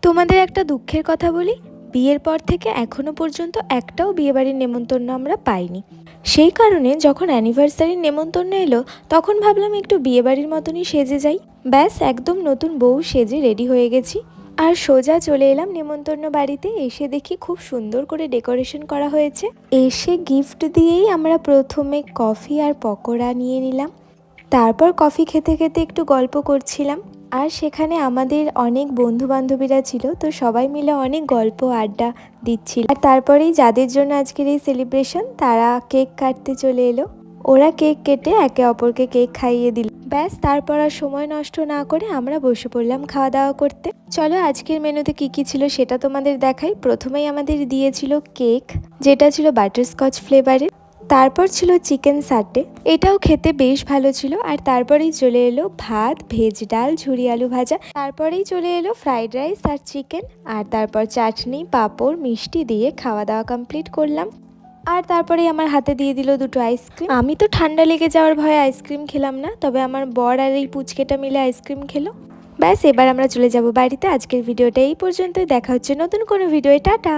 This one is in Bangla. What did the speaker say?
তোমাদের একটা দুঃখের কথা বলি, বিয়ের পর থেকে এখনো পর্যন্ত একটাও বিয়েবাড়ির নেমন্তন্ন আমরা পাইনি। সেই কারণে যখন অ্যানিভার্সারির নেমন্তন্ন এলো তখন ভাবলাম একটু বিয়েবাড়ির মতনই সেজে যাই। ব্যাস একদম নতুন বউ সেজে রেডি হয়ে গেছি আর সোজা চলে এলাম নেমন্তন্ন বাড়িতে। এসে দেখি খুব সুন্দর করে ডেকোরেশন করা হয়েছে। এসে গিফট দিয়েই আমরা প্রথমে কফি আর পকোড়া নিয়ে নিলাম। তারপর কফি খেতে খেতে একটু গল্প করছিলাম। আর সেখানে আমাদের অনেক বন্ধু বান্ধবীরা ছিল, তো সবাই মিলে অনেক গল্প আড্ডা দিচ্ছিল। আর তারপরেই যাদের জন্য আজকের এই সেলিব্রেশন তারা কেক কাটতে চলে এলো। ওরা কেক কেটে একে অপরকে কেক খাইয়ে দিল। ব্যাস তারপর আর সময় নষ্ট না করে আমরা বসে পড়লাম খাওয়া দাওয়া করতে। চলো আজকের মেনুতে কি কি ছিল সেটা তোমাদের দেখাই। প্রথমেই আমাদের দিয়েছিল কেক, যেটা ছিল বাটারস্কচ ফ্লেভারের। তারপর ছিল চিকেন সাটে, এটাও খেতে বেশ ভালো ছিল। আর তারপরেই চলে এলো ভাত, ভেজ ডাল, ঝুরি আলু ভাজা। তারপরেই চলে এলো ফ্রাইড রাইস আর চিকেন। আর তারপর চাটনি, পাঁপড়, মিষ্টি দিয়ে খাওয়া দাওয়া কমপ্লিট করলাম। আর তারপরেই আমার হাতে দিয়ে দিল দুটো আইসক্রিম। আমি তো ঠান্ডা লেগে যাওয়ার ভয়ে আইসক্রিম খেলাম না, তবে আমার বর আর এই পুচকেটা মিলে আইসক্রিম খেলো। ব্যাস এবার আমরা চলে যাব বাড়িতে। আজকের ভিডিওটা এই পর্যন্তই, দেখা হচ্ছে নতুন কোনো ভিডিও। টাটা।